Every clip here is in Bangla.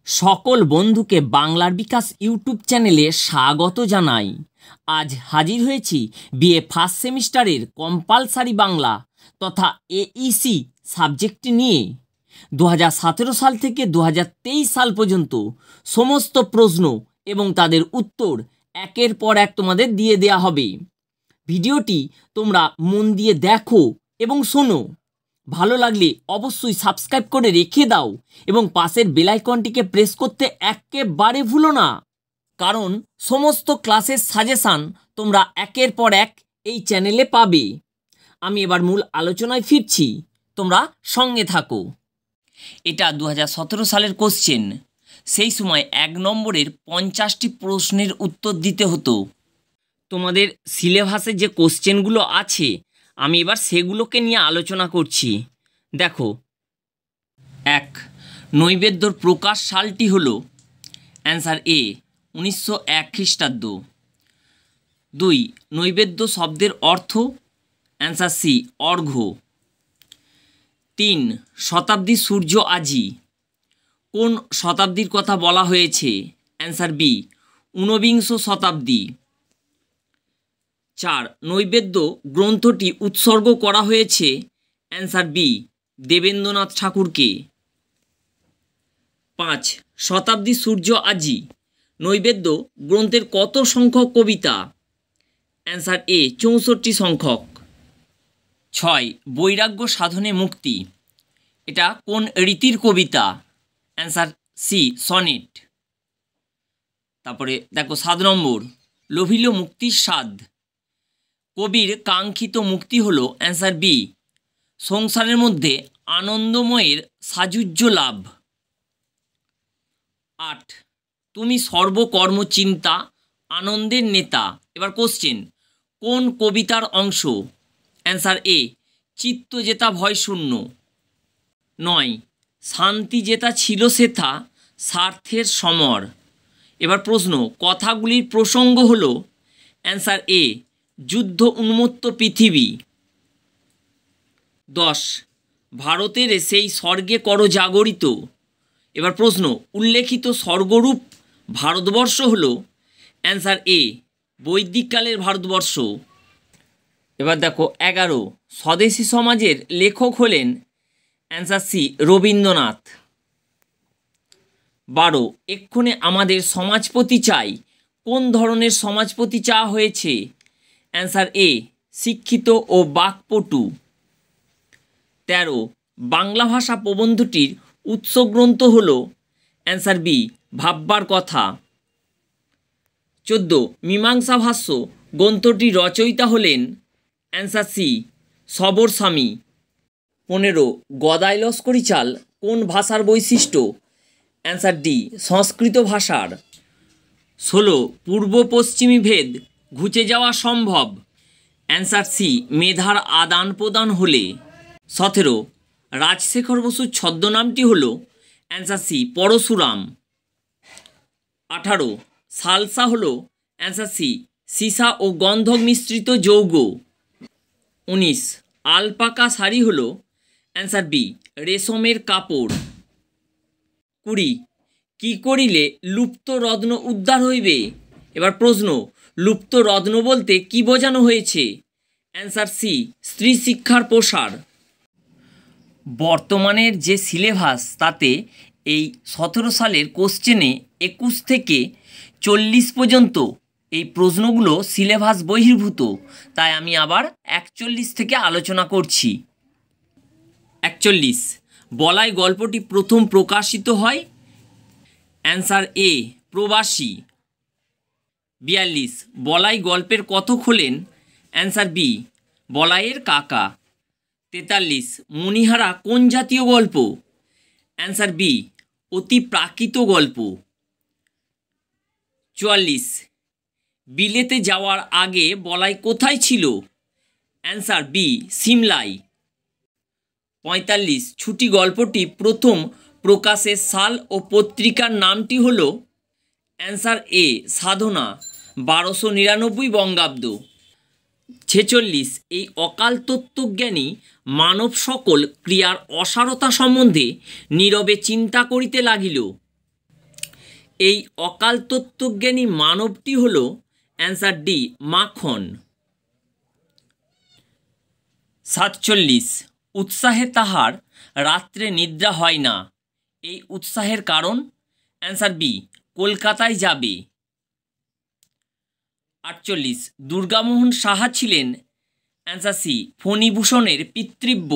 সকল বন্ধুকে বাংলার বিকাশ ইউটিউব চ্যানেলে স্বাগত জানাই। আজ হাজির হয়েছি বিএ ফার্স্ট সেমিস্টারের কম্পালসারি বাংলা তথা এইসি সাবজেক্ট নিয়ে 2017 সাল থেকে 2023 সাল পর্যন্ত সমস্ত প্রশ্ন এবং তাদের উত্তর একের পর এক তোমাদের দিয়ে দেয়া হবে। ভিডিওটি তোমরা মন দিয়ে দেখো এবং শোনো। ভালো লাগলে অবশ্যই সাবস্ক্রাইব করে রেখে দাও এবং পাশের বেল আইকনটিকে প্রেস করতে একেবারে ভুলো না, কারণ সমস্ত ক্লাসের সাজেশান তোমরা একের পর এক এই চ্যানেলে পাবে। আমি এবার মূল আলোচনায় ফিরছি, তোমরা সঙ্গে থাকো। এটা 2017 সালের কোশ্চেন। সেই সময় 1 নম্বরের 50টি প্রশ্নের উত্তর দিতে হতো। তোমাদের সিলেবাসে যে কোশ্চেনগুলো আছে আমি এবার সেগুলোকে নিয়ে আলোচনা করছি। দেখো, 1. নৈবেদ্যর প্রকাশ সালটি হলো অ্যান্সার এ 1901 খ্রিস্টাব্দ। 2. নৈবেদ্য শব্দের অর্থ অ্যান্সার সি অর্ঘ্য। 3. শতাব্দী সূর্য আজি কোন শতাব্দীর কথা বলা হয়েছে? অ্যান্সার বি 19বিংশ শতাব্দী। 4. নৈবেদ্য গ্রন্থটি উৎসর্গ করা হয়েছে? অ্যান্সার বি দেবেন্দ্রনাথ ঠাকুরকে। 5. শতাব্দী সূর্য আজি নৈবেদ্য গ্রন্থের কত সংখ্যক কবিতা? অ্যান্সার এ 64 সংখ্যক। 6. বৈরাগ্য সাধনে মুক্তি এটা কোন রীতির কবিতা? Answer C sonnet. তারপরে দেখো 7 নম্বর লোভিল মুক্তির স্বাদ কবির কাঙ্ক্ষিত মুক্তি হলো? অ্যান্সার বি সংসারের মধ্যে আনন্দময়ের সাযুজ্য লাভ। 8. তুমি সর্বকর্ম চিন্তা আনন্দের নেতা। এবার কোশ্চেন, কোন কবিতার অংশ? অ্যান্সার এ চিত্ত জেতা ভয় শূন্য। 9. শান্তি জেতা ছিল সেথা স্বার্থের সমর। এবার প্রশ্ন, কথাগুলির প্রসঙ্গ হলো? অ্যান্সার এ যুদ্ধ উন্মত্ত পৃথিবী। 10. ভারতের সেই স্বর্গে কর জাগরিত। এবার প্রশ্ন, উল্লেখিত স্বর্গরূপ ভারতবর্ষ হলো? অ্যান্সার এ বৈদিককালের ভারতবর্ষ। এবার দেখো 11. স্বদেশী সমাজের লেখক হলেন? Answer C Rabindranath. 12. এক্ষণে আমাদের সমাজপতি চাই কোন ধরনের সমাজপতি চাওয়া হয়েছে? অ্যান্সার এ শিক্ষিত ও বাকপটু। 13. বাংলা ভাষা প্রবন্ধটির উৎস গ্রন্থ হল? অ্যান্সার বি ভাববার কথা। 14. মীমাংসা ভাষ্য গ্রন্থটির রচয়িতা হলেন? অ্যান্সার সি সবর স্বামী। 15. গদাই লস্করি চাল কোন ভাষার বৈশিষ্ট্য? অ্যান্সার ডি সংস্কৃত ভাষার। 16. পূর্ব পশ্চিমী ভেদ ঘুচে যাওয়া সম্ভব? অ্যান্সার সি মেধার আদান প্রদান হলে। 17. রাজশেখর বসুর ছদ্মনামটি হলো? Answer C Parashuram. 18. সালসা হলো? অ্যান্সার সি সীসা ও গন্ধক মিশ্রিত যৌগ। 19. আলপাকা শাড়ি হলো? অ্যান্সার বি রেশমের কাপড়। 20. কি করিলে লুপ্ত রত্ন উদ্ধার হইবে? এবার প্রশ্ন, লুপ্ত রত্ন বলতে কি বোঝানো হয়েছে? অ্যান্সার সি স্ত্রী শিক্ষার প্রসার। বর্তমানের যে সিলেবাস তাতে এই 17 সালের কোশ্চেনে 21 থেকে 40 পর্যন্ত এই প্রশ্নগুলো সিলেবাস বহির্ভূত, তাই আমি আবার 41 থেকে আলোচনা করছি। 41. বলাই গল্পটি প্রথম প্রকাশিত হয়? অ্যান্সার এ প্রবাসী। 42. বলাই গল্পের কথক হলেন? অ্যান্সার বি বলাইয়ের কাকা। 43. মণিহারা কোন জাতীয় গল্প? অ্যান্সার বি অতি প্রাকৃত গল্প। 44. বিলেতে যাওয়ার আগে বলাই কোথায় ছিল? অ্যান্সার বি সিমলায়। 45. ছুটি গল্পটি প্রথম প্রকাশের সাল ও পত্রিকার নামটি হল? অ্যান্সার এ সাধনা 1299 বঙ্গাব্দ। 46. এই অকাল তত্ত্বজ্ঞানী মানব সকল ক্রিয়ার অসারতা সম্বন্ধে নীরবে চিন্তা করিতে লাগিল? এই অকাল তত্ত্বজ্ঞানী মানবটি হল অ্যান্সার ডি মাখন। 47 উৎসাহে তাহার রাত্রে নিদ্রা হয় না, এই উৎসাহের কারণ অ্যান্সার বি কলকাতায় যাবে। 48 দুর্গামোহন সাহা ছিলেন অ্যান্সার সি ফণিভূষণের পিতৃব্য।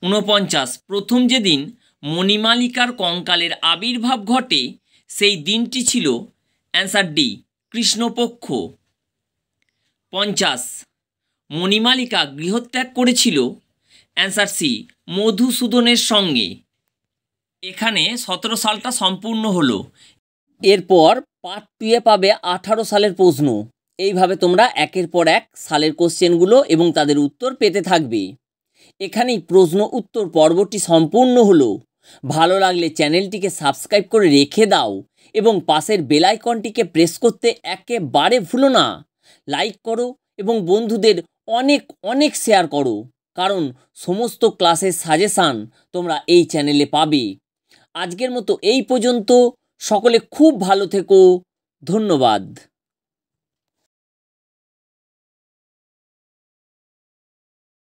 49 প্রথম যেদিন মণিমালিকার কঙ্কালের আবির্ভাব ঘটে সেই দিনটি ছিল অ্যান্সার ডি কৃষ্ণপক্ষ। 50 মণিমালিকা গৃহত্যাগ করেছিল অ্যান্সার সি মধুসূদনের সঙ্গে। এখানে 17 সালটা সম্পূর্ণ হলো। এরপর পার্ট 2-এ পাবে 18 সালের প্রশ্ন। এইভাবে তোমরা একের পর এক সালের কোশ্চেনগুলো এবং তাদের উত্তর পেতে থাকবে। এখানেই প্রশ্ন উত্তর পর্বটি সম্পূর্ণ হলো। ভালো লাগলে চ্যানেলটিকে সাবস্ক্রাইব করে রেখে দাও এবং পাশের বেল আইকনটিকে প্রেস করতে একেবারে ভুলো না। লাইক করো এবং বন্ধুদের অনেক অনেক শেয়ার করো, কারণ সমস্ত ক্লাসের সাজেশান তোমরা এই চ্যানেলে পাবে। আজকের মতো এই পর্যন্ত। সকলে খুব ভালো থেকো। ধন্যবাদ।